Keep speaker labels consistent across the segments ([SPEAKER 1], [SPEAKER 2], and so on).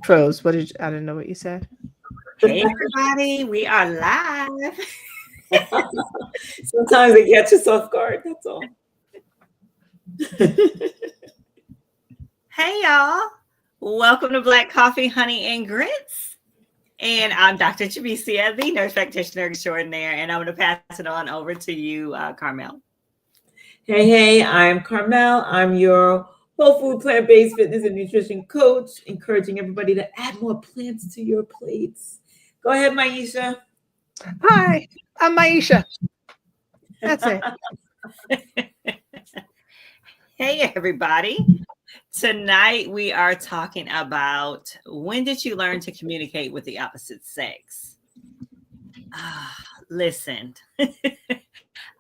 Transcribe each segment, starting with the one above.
[SPEAKER 1] Pros. What did I didn't know what you said.
[SPEAKER 2] Hey everybody, we are live.
[SPEAKER 3] Sometimes they get you off guard. That's all.
[SPEAKER 2] Hey y'all. Welcome to Black Coffee, Honey, and Grits. And I'm Dr. Jamesia, the nurse practitioner extraordinaire, and I'm going to pass it on over to you, Carmel.
[SPEAKER 3] Hey, I'm Carmel. I'm your whole food, plant-based fitness and nutrition coach, encouraging everybody to add more plants to your plates. Go ahead, Maisha.
[SPEAKER 1] Hi, I'm Maisha. That's it.
[SPEAKER 2] Hey everybody. Tonight we are talking about when did you learn to communicate with the opposite sex? Listen.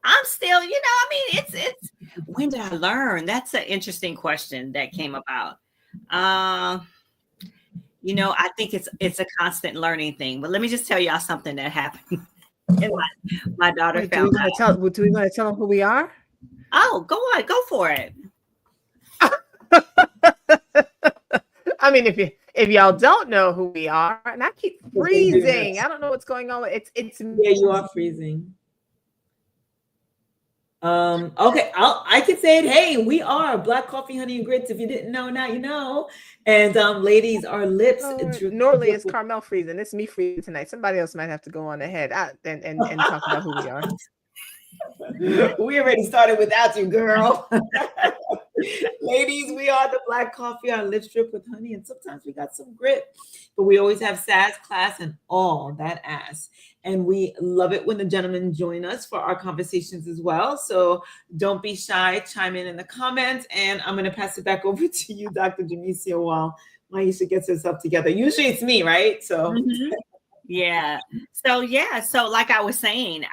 [SPEAKER 2] I'm still, it's when did I learn? That's an interesting question that came about. I think it's a constant learning thing. But let me just tell y'all something that happened. And my daughter
[SPEAKER 1] Wait,
[SPEAKER 2] found out.
[SPEAKER 1] Do we want to tell them who we are?
[SPEAKER 2] Oh, go on, go for it.
[SPEAKER 1] I mean, if y'all don't know who we are, and I keep freezing. I don't know what's going on. It's
[SPEAKER 3] Yeah, you are freezing. Okay, I can say it. Hey, we are Black Coffee, Honey, and Grits. If you didn't know, now you know. And ladies, our lips.
[SPEAKER 1] Normally it's Carmel freezing. It's me freezing tonight. Somebody else might have to go on ahead and talk about who we are.
[SPEAKER 3] We already started without you, girl. Ladies, we are the Black Coffee, our lips drip with honey, and sometimes we got some grit, but we always have sass, class, and all that ass. And we love it when the gentlemen join us for our conversations as well. So don't be shy, chime in the comments, and I'm going to pass it back over to you, Dr. Jamesia, while Maisha gets herself together. Usually it's me, right? So
[SPEAKER 2] mm-hmm. Yeah. So like I was saying,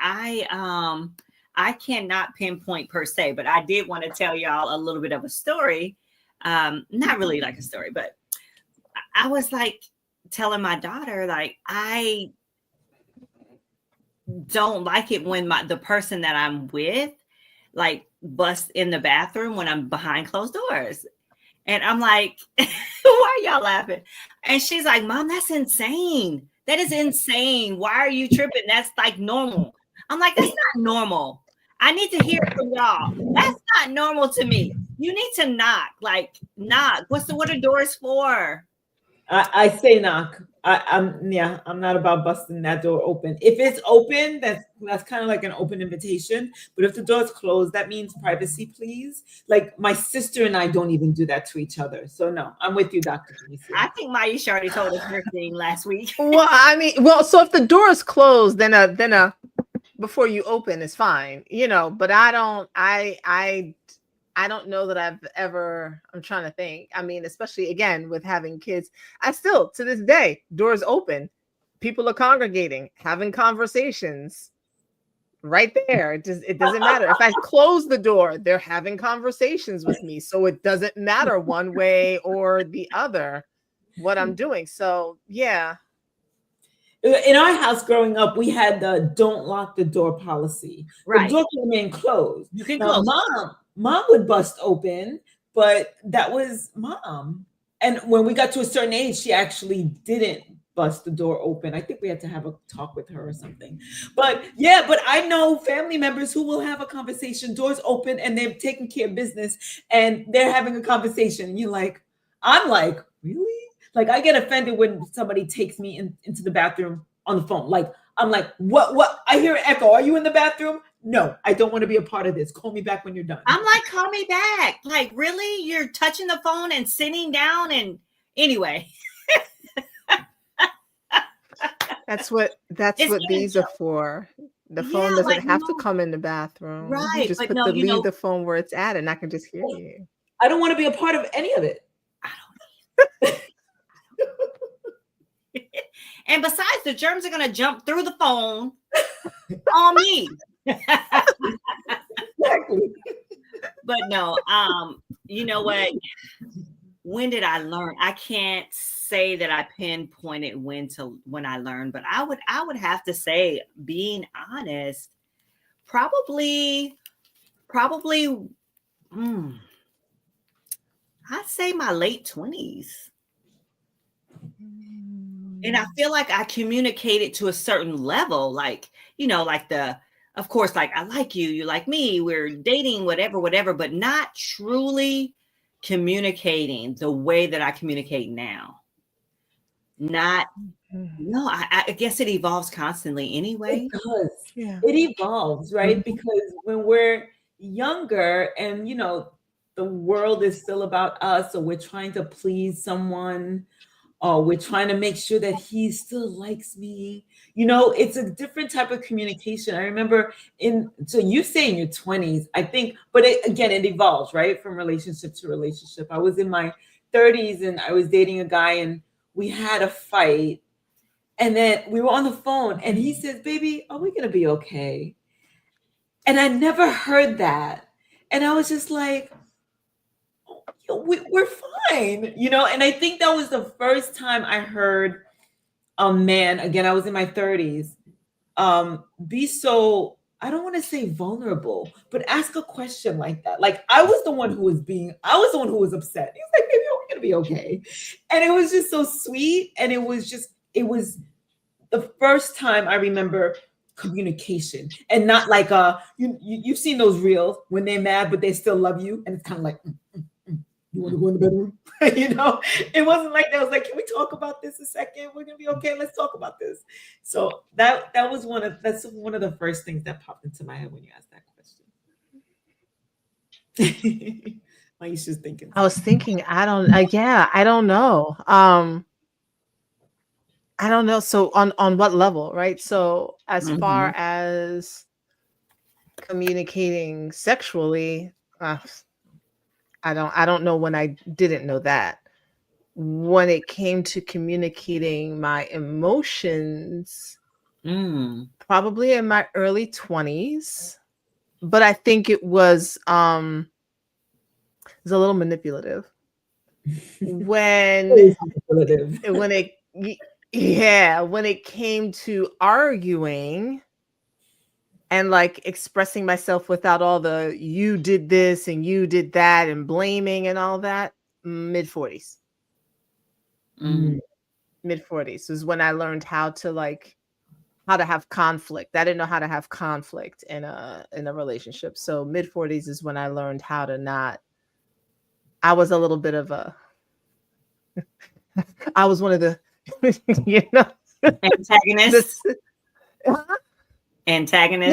[SPEAKER 2] I cannot pinpoint per se, but I did want to tell y'all a little bit of a story. Not really like a story, but I was like telling my daughter, like, I don't like it when the person that I'm with, like, busts in the bathroom when I'm behind closed doors. And I'm like, why are y'all laughing? And she's like, Mom, that's insane. That is insane. Why are you tripping? That's like normal. I'm like, that's not normal. I need to hear from y'all. That's not normal to me. You need to knock. Like, knock. What are doors for?
[SPEAKER 3] I say knock. I'm not about busting that door open. If it's open, that's kind of like an open invitation. But if the door's closed, that means privacy, please. Like my sister and I don't even do that to each other. So no, I'm with you, Dr. Jamesia.
[SPEAKER 2] I think Maisha already told us her thing last week.
[SPEAKER 1] So if the door is closed, then before you open is fine, but I don't know that I've ever, I'm trying to think. I mean, especially again with having kids, I still to this day, doors open, people are congregating, having conversations right there. It doesn't matter. If I close the door, they're having conversations with me. So it doesn't matter one way or the other what I'm doing. So yeah.
[SPEAKER 3] In our house growing up, we had the don't lock the door policy.
[SPEAKER 2] Right.
[SPEAKER 3] The door can remain closed.
[SPEAKER 2] You can close.
[SPEAKER 3] Mom would bust open, but that was mom. And when we got to a certain age, she actually didn't bust the door open. I think we had to have a talk with her or something. But I know family members who will have a conversation, doors open, and they're taking care of business, and they're having a conversation. And I'm like, really? Like I get offended when somebody takes me into the bathroom on the phone. Like I'm like, what? I hear an echo. Are you in the bathroom? No, I don't want to be a part of this. Call me back when you're done.
[SPEAKER 2] I'm like, call me back. Like, really? You're touching the phone and sitting down and anyway.
[SPEAKER 1] That's what these are for. The phone doesn't have to come in the bathroom.
[SPEAKER 2] Right.
[SPEAKER 1] You just leave the phone where it's at and I can just hear you.
[SPEAKER 3] I don't want to be a part of any of it.
[SPEAKER 2] I don't And besides, the germs are going to jump through the phone on me.
[SPEAKER 3] Exactly.
[SPEAKER 2] But no, you know what? When did I learn? I can't say that I pinpointed when I learned, but I would have to say, being honest, probably I'd say my late 20s. And I feel like I communicated to a certain level, like, like of course, like, I like you, you like me, we're dating, whatever, but not truly communicating the way that I communicate now. No, I guess it evolves constantly anyway.
[SPEAKER 3] It does.
[SPEAKER 1] Yeah.
[SPEAKER 3] It evolves, right? Because when we're younger and, the world is still about us, or we're trying to please someone, or we're trying to make sure that he still likes me, it's a different type of communication. I remember so you say in your 20s, I think, but again, it evolves, right? From relationship to relationship. I was in my 30s and I was dating a guy and we had a fight. And then we were on the phone and he says, baby, are we going to be okay? And I never heard that. And I was just like, we're fine, And I think that was the first time I heard a man, again, I was in my 30s, be so, I don't want to say vulnerable, but ask a question like that. Like I was the one who was upset. He was like, baby, are we going to be okay? And it was just so sweet. And it was the first time I remember communication, and not like you've seen those reels when they're mad but they still love you, and it's kind of like you want to go in the bedroom. It wasn't like that. It was like, can we talk about this a second? We're gonna be okay. Let's talk about this. So that's one of the first things that popped into my head when you asked that question. Aisha's thinking.
[SPEAKER 1] I was thinking, I don't know. I don't know. So on what level, right? So as far as communicating sexually, I don't know when I didn't know that. When it came to communicating my emotions, probably in my early 20s, but I think it was a little manipulative. When it came to arguing and like expressing myself without all the you did this and you did that and blaming and all that, mid-40s. Mid-40s is when I learned how to have conflict. I didn't know how to have conflict in a relationship. So mid-40s is when I learned how to not. I was a little bit of a I was one of the
[SPEAKER 2] antagonists. Antagonist.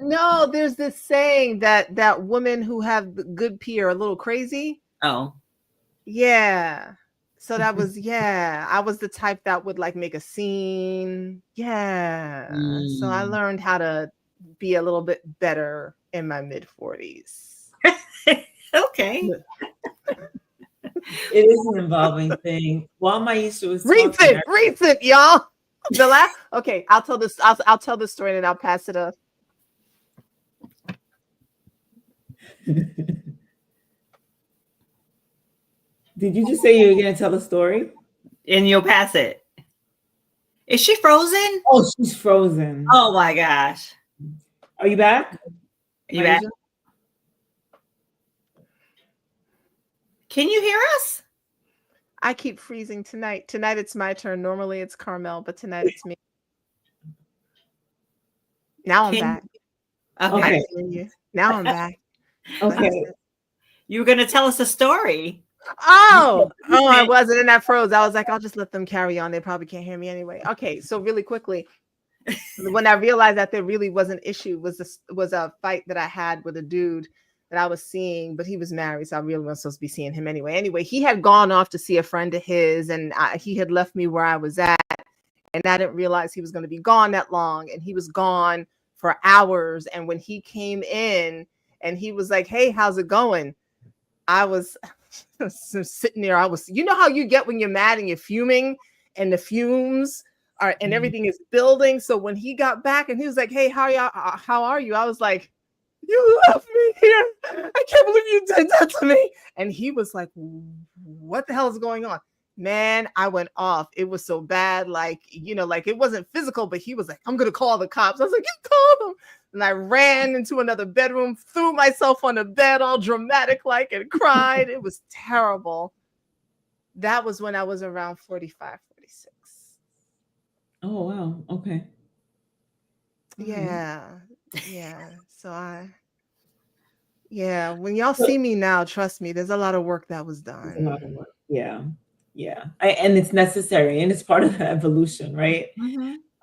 [SPEAKER 1] No, there's this saying that women who have good pee are a little crazy.
[SPEAKER 2] Oh.
[SPEAKER 1] Yeah. So that was, I was the type that would like make a scene. Yeah. So I learned how to be a little bit better in my mid-40s.
[SPEAKER 2] Okay.
[SPEAKER 3] It is an evolving thing. While Maisha was
[SPEAKER 1] recent, y'all. The last, okay, I'll tell this. I'll tell this story and I'll pass it up.
[SPEAKER 3] Did you just say you were going to tell a story?
[SPEAKER 2] And you'll pass it. Is she frozen?
[SPEAKER 3] Oh, she's frozen.
[SPEAKER 2] Oh my gosh.
[SPEAKER 3] Are you back?
[SPEAKER 2] You back? Can you hear us?
[SPEAKER 1] I keep freezing tonight. Tonight it's my turn. Normally it's Carmel, but tonight it's me. Now I'm back.
[SPEAKER 2] Okay.
[SPEAKER 1] Now I'm back.
[SPEAKER 3] Okay.
[SPEAKER 2] You were going to tell us a story.
[SPEAKER 1] Oh, I wasn't, and that froze. I was like, I'll just let them carry on. They probably can't hear me anyway. Okay, so really quickly, when I realized that there really was an issue, was a fight that I had with a dude that I was seeing, but he was married, so I really wasn't supposed to be seeing him anyway. Anyway, he had gone off to see a friend of his, and he had left me where I was at, and I didn't realize he was going to be gone that long, and he was gone for hours. And when he came in, and he was like, "Hey, how's it going?" I was sitting there. You know how you get when you're mad and you're fuming, and the fumes are, and everything is building. So when he got back and he was like, "Hey, how are you?" I was like, "You left me here. I can't believe you did that to me." And he was like, "What the hell is going on?" Man, I went off. It was so bad. Like, it wasn't physical, but he was like, "I'm going to call the cops." I was like, "You call them." And I ran into another bedroom, threw myself on the bed all dramatic like, and cried. It was terrible. That was when I was around 45, 46.
[SPEAKER 3] Oh wow. Okay. All right.
[SPEAKER 1] Yeah. Yeah, when y'all see me now, trust me, there's a lot of work that was
[SPEAKER 3] It's a lot
[SPEAKER 1] done.
[SPEAKER 3] of work. Yeah. Yeah. And it's necessary and it's part of the evolution, right?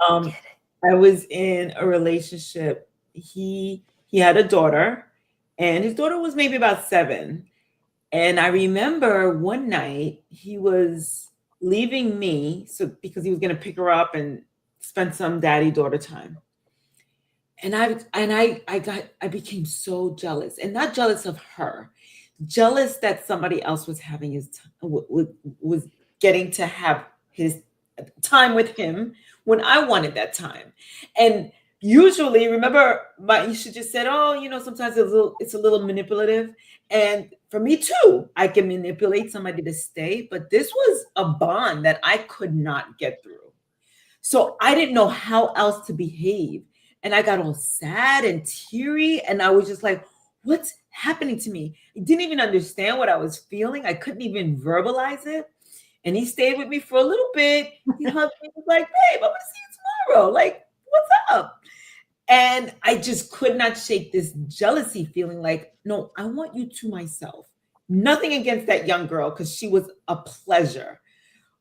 [SPEAKER 3] Um,
[SPEAKER 1] Get it.
[SPEAKER 3] I was in a relationship. He had a daughter, and his daughter was maybe about 7. And I remember one night he was leaving me, so because he was going to pick her up and spend some daddy-daughter time. And I became so jealous, and not jealous of her, jealous that somebody else was having was getting to have his time with him when I wanted that time. And usually, remember, Maisha just said, "Oh, sometimes it's a little manipulative." And for me too, I can manipulate somebody to stay, but this was a bond that I could not get through. So I didn't know how else to behave. And I got all sad and teary. And I was just like, what's happening to me? I didn't even understand what I was feeling. I couldn't even verbalize it. And he stayed with me for a little bit. He hugged me. He was like, babe, I want to see you tomorrow. Like, what's up? And I just could not shake this jealousy feeling like, no, I want you to myself. Nothing against that young girl, because she was a pleasure.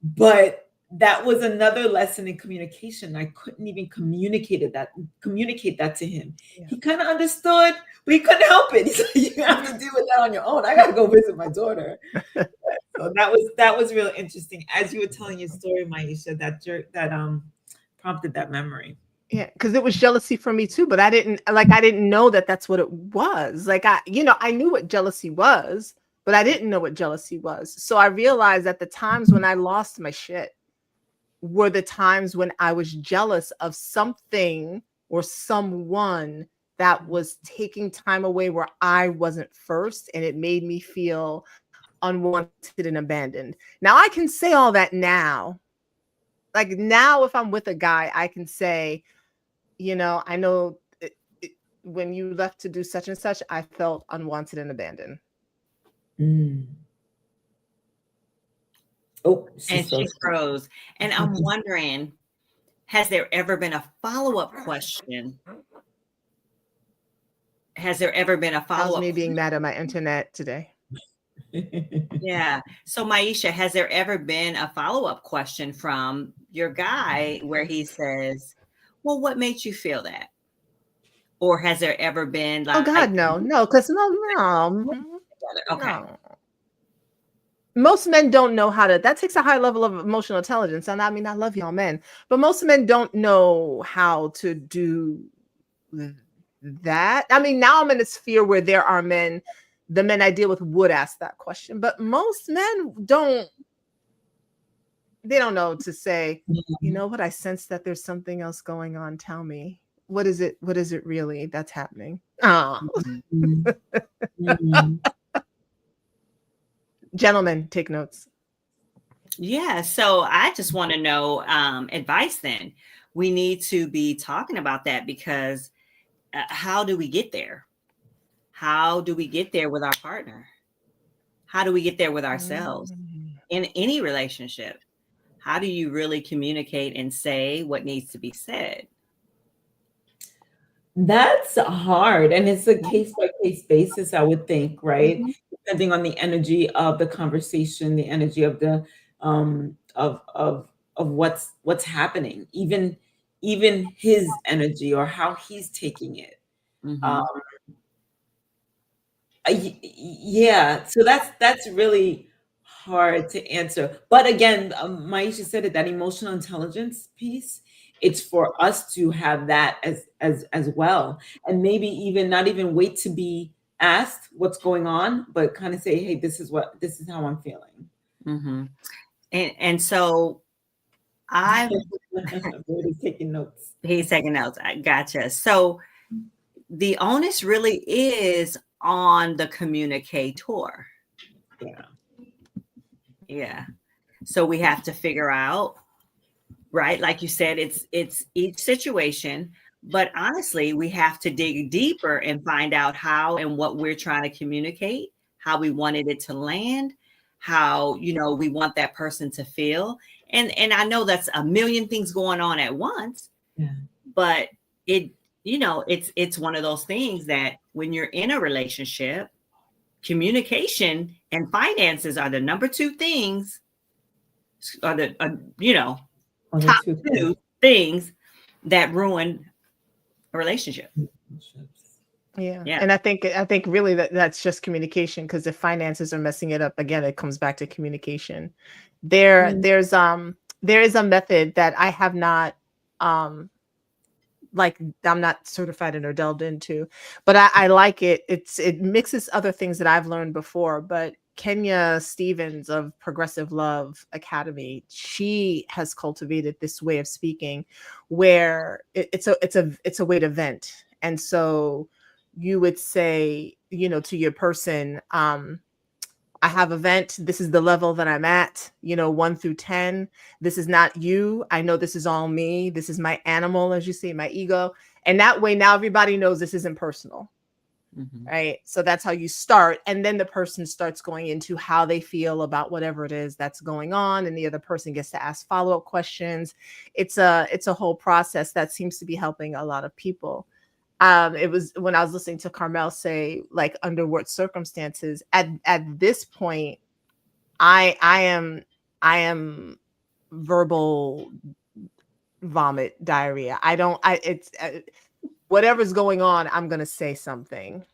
[SPEAKER 3] But that was another lesson in communication. I couldn't even communicate that to him.
[SPEAKER 1] Yeah.
[SPEAKER 3] He kind of understood, but he couldn't help it. He's like, you have to deal with that on your own. I got to go visit my daughter. So that was really interesting. As you were telling your story, Maisha, that prompted that memory.
[SPEAKER 1] Yeah, because it was jealousy for me too, but I didn't know that that's what it was. Like I knew what jealousy was, but I didn't know what jealousy was. So I realized that the times when I lost my shit were the times when I was jealous of something or someone that was taking time away where I wasn't first, and it made me feel unwanted and abandoned. Now I can say all that now. Like now, if I'm with a guy, I can say, I know when you left to do such and such, I felt unwanted and abandoned.
[SPEAKER 3] Mm. Oh,
[SPEAKER 2] And she froze. And I'm wondering, has there ever been a follow-up question? Has there ever been a follow-up?
[SPEAKER 1] That was me being mad at my internet today.
[SPEAKER 2] Yeah. So Maisha, has there ever been a follow-up question from your guy where he says, well, what made you feel that? Or has there ever been like,
[SPEAKER 1] oh God, no, because no.
[SPEAKER 2] Okay.
[SPEAKER 1] No. Most men don't know how to, that takes a high level of emotional intelligence. And I mean, I love y'all men, but most men don't know how to do that. I mean, now I'm in a sphere where there are men, the men I deal with would ask that question, but most men don't know to say, you know what, I sense that there's something else going on. Tell me, what is it really that's happening? Gentlemen, take notes.
[SPEAKER 2] Yeah. So I just want to know advice then. We need to be talking about that because how do we get there? How do we get there with our partner? How do we get there with ourselves in any relationship? How do you really communicate and say what needs to be said?
[SPEAKER 3] That's hard. And it's a case by case basis, I would think, right? Depending on the energy of the conversation, the energy of the of what's happening, even his energy or how he's taking it. Yeah, so that's really hard to answer. But again, Maisha said it, that emotional intelligence piece, it's for us to have that as well, and maybe even not even wait to be asked what's going on, but kind of say, hey, this is how I'm feeling.
[SPEAKER 2] And so I'm
[SPEAKER 3] taking notes.
[SPEAKER 2] He's taking notes. I gotcha. So the onus really is on the communicator. Yeah. So we have to figure out, right? Like you said, it's each situation, but honestly, we have to dig deeper and find out how and what we're trying to communicate, how we wanted it to land, how, we want that person to feel. And I know that's a million things going on at once, but it's one of those things that when you're in a relationship, communication and finances are the number two things, are the top two things that ruin a relationship.
[SPEAKER 1] Yeah. And I think really that's just communication, because if finances are messing it up, again, it comes back to communication. There's a method that I have not I'm not certified in or delved into, but I like it. It mixes other things that I've learned before, but Kenya Stevens of Progressive Love Academy, she has cultivated this way of speaking where it's a way to vent. And so you would say, to your person, I have a vent. This is the level that I'm at, 1 through 10. This is not you. I know this is all me. This is my animal, as you say, my ego. And that way, now everybody knows this isn't personal. Right. So that's how you start. And then the person starts going into how they feel about whatever it is that's going on. And the other person gets to ask follow-up questions. It's a whole process that seems to be helping a lot of people. It was when I was listening to Carmel say, like, under what circumstances at this point, I am verbal vomit diarrhea. It's whatever's going on, I'm going to say something,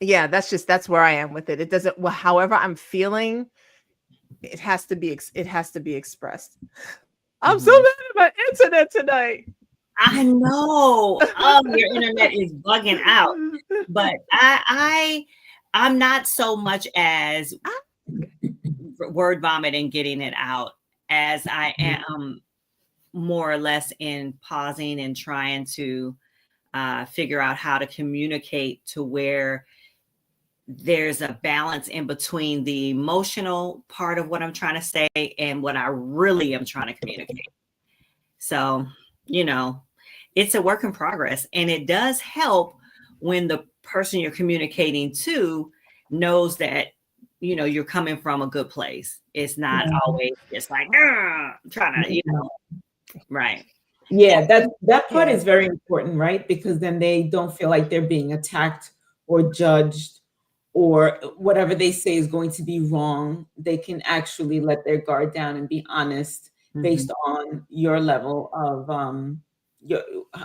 [SPEAKER 1] yeah, that's where I am with it. It doesn't, however I'm feeling, it has to be expressed. I'm so mad at my internet tonight.
[SPEAKER 2] I know. Your internet is bugging out. But I'm not so much as word vomit and getting it out as I am more or less in pausing and trying to figure out how to communicate to where there's a balance in between the emotional part of what I'm trying to say and what I really am trying to communicate. So, it's a work in progress, and it does help when the person you're communicating to knows that, you're coming from a good place. It's not always just like, trying to, right.
[SPEAKER 3] Yeah, that part is very important, right? Because then they don't feel like they're being attacked or judged, or whatever they say is going to be wrong. They can actually let their guard down and be honest based on your level of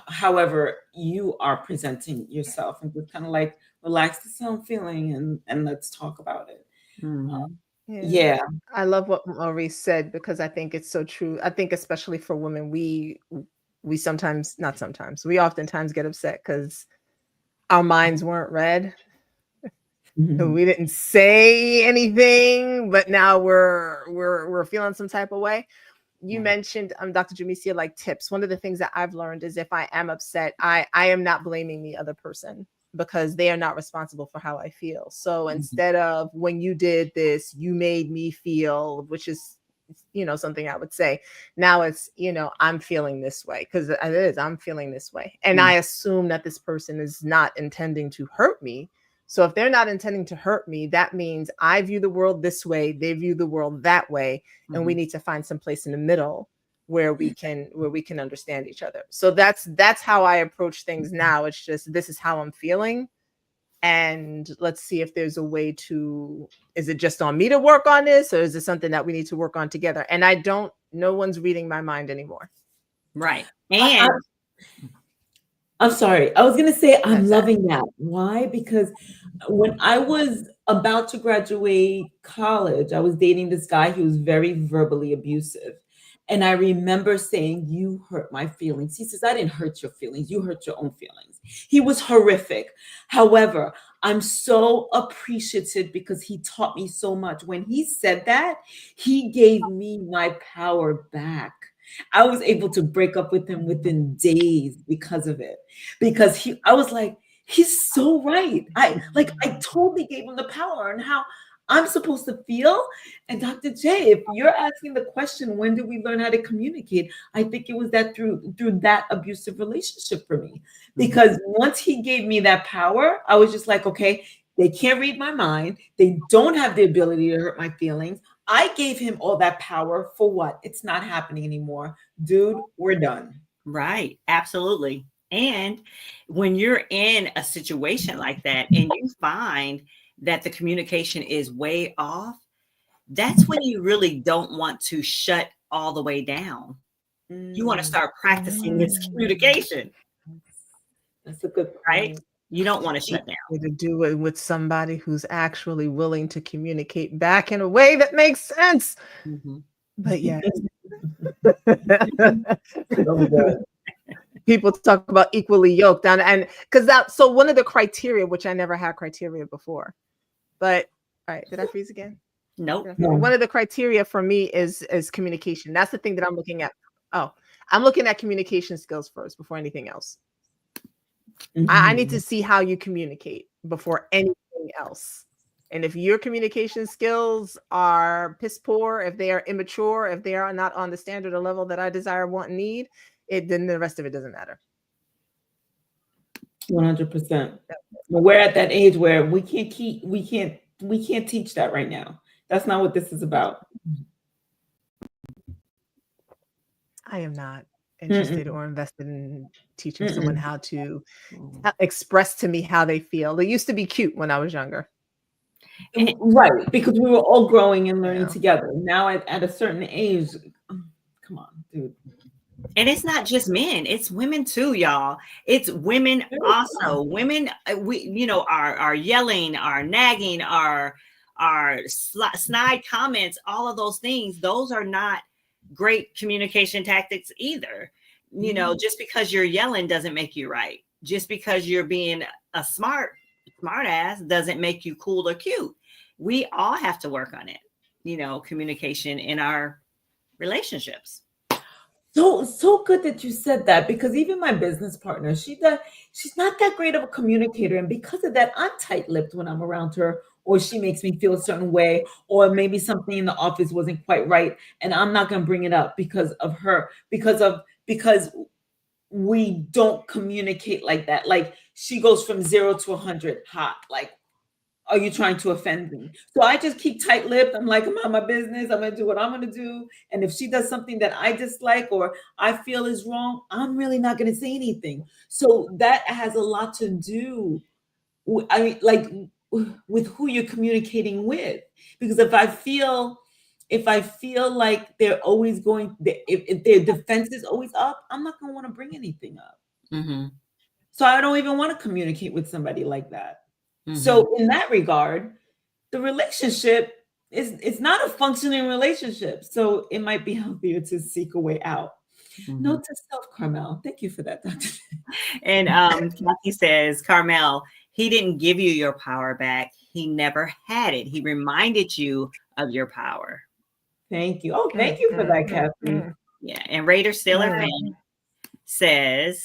[SPEAKER 3] however you are presenting yourself, and just kind of like, relax, this is how I'm feeling, and let's talk about it. Yeah.
[SPEAKER 1] I love what Maurice said, because I think it's so true. I think especially for women, we oftentimes get upset because our minds weren't read. We didn't say anything, but now we're feeling some type of way. You mentioned, Dr. Jamesia, like tips. One of the things that I've learned is if I am upset, I am not blaming the other person, because they are not responsible for how I feel. So instead of, when you did this, you made me feel, which is, something I would say, now it's, I'm feeling this way, because I'm feeling this way. And I assume that this person is not intending to hurt me. So if they're not intending to hurt me, that means I view the world this way, they view the world that way, and we need to find some place in the middle where we can understand each other. So that's how I approach things now. It's just, this is how I'm feeling, and let's see if there's a way to, is it just on me to work on this, or is it something that we need to work on together? And no one's reading my mind anymore.
[SPEAKER 2] Right. And
[SPEAKER 3] I'm sorry. I was going to say, I'm loving that. Why? Because when I was about to graduate college, I was dating this guy who was very verbally abusive. And I remember saying, you hurt my feelings. He says, I didn't hurt your feelings. You hurt your own feelings. He was horrific. However, I'm so appreciative because he taught me so much. When he said that, he gave me my power back. I was able to break up with him within days because of it. Because I was like, he's so right. I totally gave him the power, and how I'm supposed to feel. And Dr. J, if you're asking the question, when did we learn how to communicate? I think it was that through that abusive relationship for me. Because once he gave me that power, I was just like, okay, they can't read my mind. They don't have the ability to hurt my feelings. I gave him all that power for what? It's not happening anymore. Dude, we're done.
[SPEAKER 2] Right. Absolutely. And when you're in a situation like that and you find that the communication is way off, that's when you really don't want to shut all the way down. You want to start practicing this communication.
[SPEAKER 3] That's a good point.
[SPEAKER 2] Right? You don't want to shut down.
[SPEAKER 1] To do it with somebody who's actually willing to communicate back in a way that makes sense.
[SPEAKER 2] Mm-hmm.
[SPEAKER 1] But yeah. People talk about equally yoked down, and because so one of the criteria, which I never had criteria before, but all right, did I freeze again?
[SPEAKER 2] Nope.
[SPEAKER 1] One of the criteria for me is communication. That's the thing that I'm looking at. Oh, I'm looking at communication skills first before anything else. I need to see how you communicate before anything else. And if your communication skills are piss poor, if they are immature, if they are not on the standard or level that I desire, want, and need, then the rest of it doesn't matter.
[SPEAKER 3] 100%. We're at that age where we can't teach that right now. That's not what this is about.
[SPEAKER 1] I am not interested or invested in teaching someone how to express to me how they feel. It used to be cute when I was younger.
[SPEAKER 3] Right, because we were all growing and learning together. Now at a certain age, come on, dude.
[SPEAKER 2] And it's not just men, it's women too, y'all. It's women also. Women, we are yelling, are nagging, are snide comments, all of those things. Those are not great communication tactics either. Just because you're yelling doesn't make you right. Just because you're being a smart ass doesn't make you cool or cute. We all have to work on it, communication in our relationships.
[SPEAKER 3] So good that you said that, because even my business partner, she's not that great of a communicator. And because of that, I'm tight-lipped when I'm around her, or she makes me feel a certain way, or maybe something in the office wasn't quite right. And I'm not going to bring it up because of her, because we don't communicate like that. Like, she goes from 0 to 100 hot. Like, are you trying to offend me? So I just keep tight-lipped. I'm like, I'm on my business. I'm going to do what I'm going to do. And if she does something that I dislike or I feel is wrong, I'm really not going to say anything. So that has a lot to do, with who you're communicating with. Because if I feel like they're always if their defense is always up, I'm not going to want to bring anything up.
[SPEAKER 2] Mm-hmm.
[SPEAKER 3] So I don't even want to communicate with somebody like that. Mm-hmm. So in that regard, the relationship is not a functioning relationship. So it might be healthier to seek a way out. Mm-hmm. Note to self, Carmel. Thank you for that, Dr.
[SPEAKER 2] And Kathy says, Carmel, he didn't give you your power back. He never had it. He reminded you of your power.
[SPEAKER 3] Thank you. Oh, thank you for that, Kathy.
[SPEAKER 2] Yeah. And Raider Steeler fan says,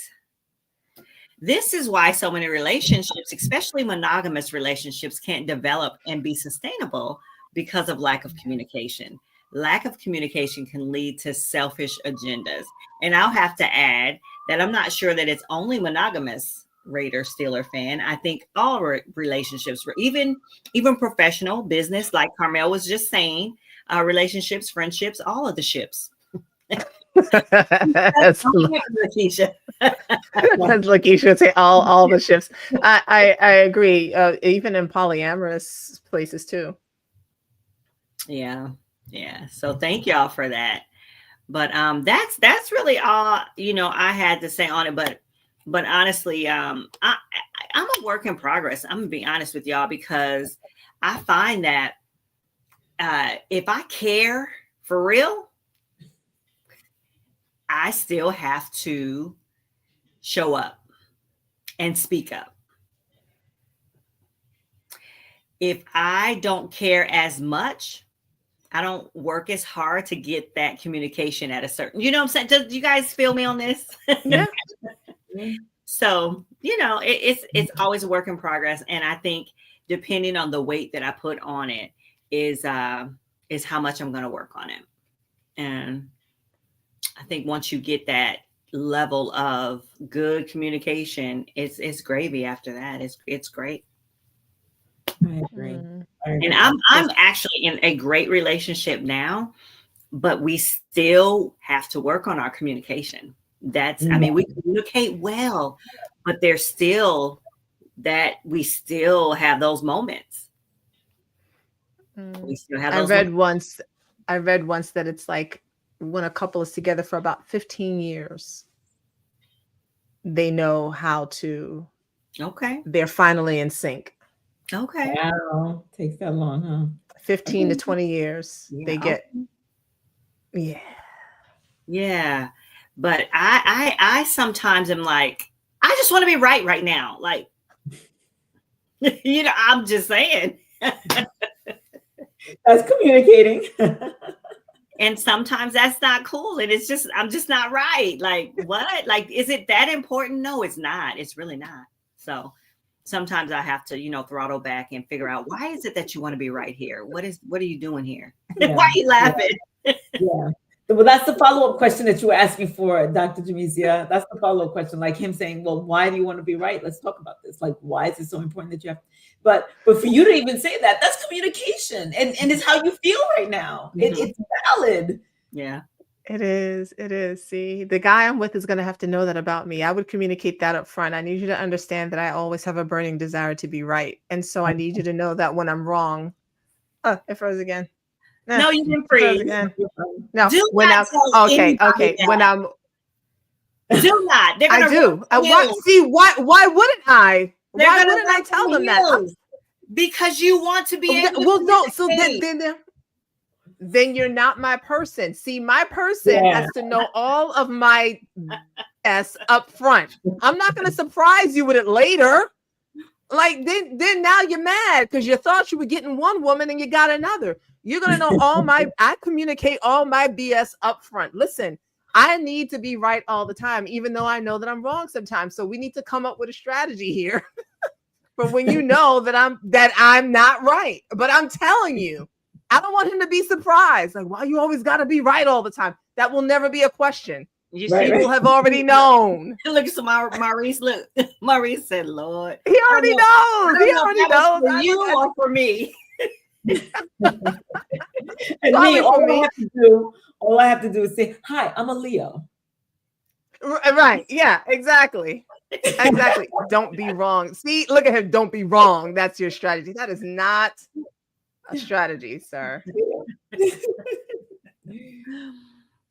[SPEAKER 2] this is why so many relationships, especially monogamous relationships, can't develop and be sustainable because of lack of communication. Lack of communication can lead to selfish agendas. And I'll have to add that I'm not sure that it's only monogamous, Raider Steeler fan. I think all relationships, even professional business, like Carmel was just saying, relationships, friendships, all of the ships.
[SPEAKER 1] That's Lakeisha. Lakeisha would say all the ships. I agree. Even in polyamorous places too.
[SPEAKER 2] Yeah. So thank y'all for that. But that's really all I had to say on it. But honestly, I'm a work in progress. I'm gonna be honest with y'all, because I find that if I care for real, I still have to show up and speak up. If I don't care as much, I don't work as hard to get that communication at a certain, what I'm saying? Do you guys feel me on this?
[SPEAKER 1] Yeah.
[SPEAKER 2] So, it's always a work in progress. And I think depending on the weight that I put on it, is how much I'm going to work on it. And I think once you get that level of good communication, it's gravy after that. It's great.
[SPEAKER 3] I agree.
[SPEAKER 2] And I'm actually in a great relationship now, but we still have to work on our communication. I mean, we communicate well, but there's still that we still have those moments. We still have those moments.
[SPEAKER 1] I read once that it's like when a couple is together for about 15 years, they know how to.
[SPEAKER 2] Okay.
[SPEAKER 1] They're finally in sync.
[SPEAKER 2] Okay.
[SPEAKER 3] Wow. Takes that long, huh?
[SPEAKER 1] 15 to 20 years.
[SPEAKER 2] Yeah,
[SPEAKER 1] they get. Yeah.
[SPEAKER 2] Yeah. But I sometimes am like, I just want to be right now. Like, I'm just saying.
[SPEAKER 3] That's communicating.
[SPEAKER 2] And sometimes that's not cool. And I'm just not right. Like, what? Like, is it that important? No, it's not. It's really not. So sometimes I have to, throttle back and figure out, why is it that you want to be right here? What are you doing here?
[SPEAKER 3] Yeah.
[SPEAKER 2] Why are you laughing?
[SPEAKER 3] Yeah. Well, that's the follow-up question that you were asking for, Dr. Jamesia. That's the follow-up question, like him saying, well, why do you want to be right? Let's talk about this. Like, why is it so important that you have, but for you to even say that, that's communication. And it's how you feel right now. It's valid.
[SPEAKER 2] Yeah.
[SPEAKER 1] It is. See, the guy I'm with is going to have to know that about me. I would communicate that up front. I need you to understand that I always have a burning desire to be right. And so I need you to know that when I'm wrong, it froze again.
[SPEAKER 2] No, you didn't freeze.
[SPEAKER 1] No,
[SPEAKER 2] do
[SPEAKER 1] when
[SPEAKER 2] not
[SPEAKER 1] I'm okay. When I'm
[SPEAKER 2] do not.
[SPEAKER 1] I do. Why wouldn't I? Why wouldn't I tell them that?
[SPEAKER 2] Because you want to be able to.
[SPEAKER 1] Well, no. So then you're not my person. See, my person has to know all of my S up front. I'm not going to surprise you with it later. Like then now you're mad because you thought you were getting one woman and you got another. You're going to know I communicate all my BS up front. Listen, I need to be right all the time, even though I know that I'm wrong sometimes. So we need to come up with a strategy here for when you know that I'm not right. But I'm telling you, I don't want him to be surprised. Like, why you always got to be right all the time? That will never be a question. People have already known.
[SPEAKER 2] Look at Maurice. Look, Maurice said, "Lord,
[SPEAKER 1] he already knows. He already knows.
[SPEAKER 2] For you or for me?"
[SPEAKER 3] And me, all I have to do is say, "Hi, I'm a Leo."
[SPEAKER 1] Right? Yeah. Exactly. Exactly. Don't be wrong. See, look at him. Don't be wrong. That's your strategy. That is not a strategy, sir.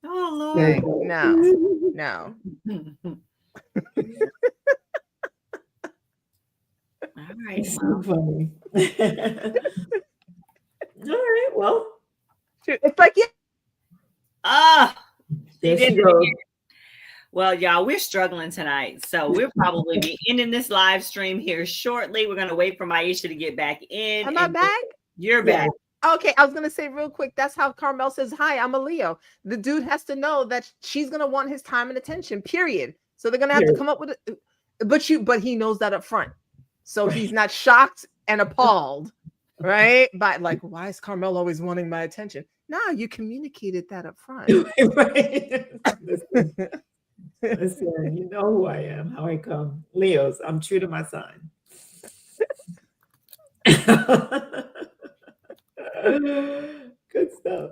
[SPEAKER 2] Oh Lord.
[SPEAKER 1] No.
[SPEAKER 2] All right.
[SPEAKER 3] So funny. All right. Well,
[SPEAKER 1] it's like
[SPEAKER 3] there she goes.
[SPEAKER 2] Well, y'all, we're struggling tonight, so we'll probably be ending this live stream here shortly. We're gonna wait for Maisha to get back in.
[SPEAKER 1] Am I back?
[SPEAKER 2] You're back.
[SPEAKER 1] Okay, I was gonna say real quick. That's how Carmel says hi. I'm a Leo. The dude has to know that she's gonna want his time and attention. Period. So they're gonna have to come up with it. But he knows that up front, so he's not shocked and appalled, right? But like, why is Carmel always wanting my attention? No, you communicated that up front.
[SPEAKER 3] Right. Listen, you know who I am, how I come. Leos, I'm true to my sign. Good stuff.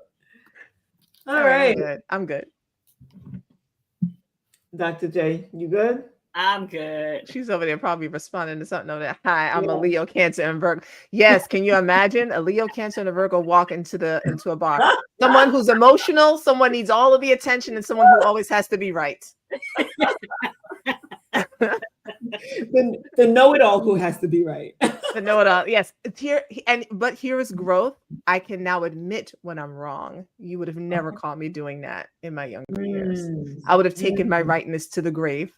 [SPEAKER 3] All right.
[SPEAKER 1] I'm good.
[SPEAKER 3] Dr. J, you good?
[SPEAKER 2] I'm good.
[SPEAKER 1] She's over there probably responding to something over there. Hi, I'm a Leo, Cancer, and Virgo. Yes, can you imagine a Leo, Cancer, and a Virgo walk into a bar? Someone who's emotional, someone needs all of the attention, and someone who always has to be right.
[SPEAKER 3] The know-it-all who has to be right.
[SPEAKER 1] The know-it-all, yes. But here is growth. I can now admit when I'm wrong. You would have never caught me doing that in my younger years. I would have taken my rightness to the grave.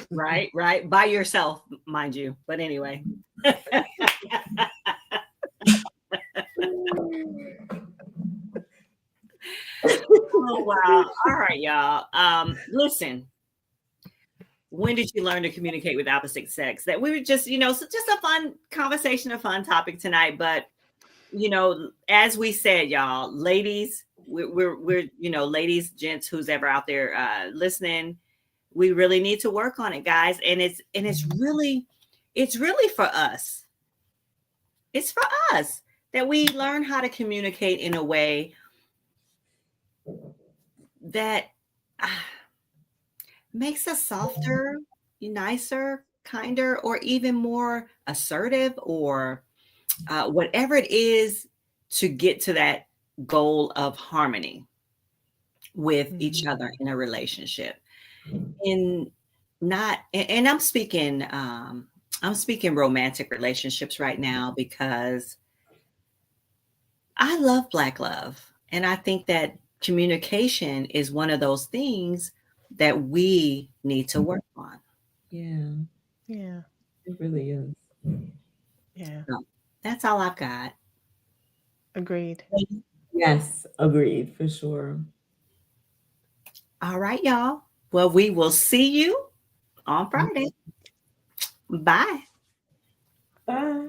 [SPEAKER 2] Right, by yourself, mind you. But anyway. Oh wow. All right, y'all. Listen, when did you learn to communicate with opposite sex? That we were just, so just a fun conversation, a fun topic tonight. But, as we said, y'all, ladies, we're ladies, gents, who's ever out there listening, we really need to work on it, guys. And it's really for us. It's for us that we learn how to communicate in a way that makes us softer, nicer, kinder, or even more assertive, or whatever it is to get to that goal of harmony with each other in a relationship. And I'm speaking romantic relationships right now, because I love Black love. And I think that communication is one of those things that we need to work on.
[SPEAKER 3] Yeah.
[SPEAKER 1] Yeah.
[SPEAKER 3] It really is.
[SPEAKER 1] Yeah.
[SPEAKER 2] So that's all I've got.
[SPEAKER 1] Agreed.
[SPEAKER 3] Yes, agreed, for sure.
[SPEAKER 2] All right, y'all. Well, we will see you on Friday. Bye.
[SPEAKER 3] Bye.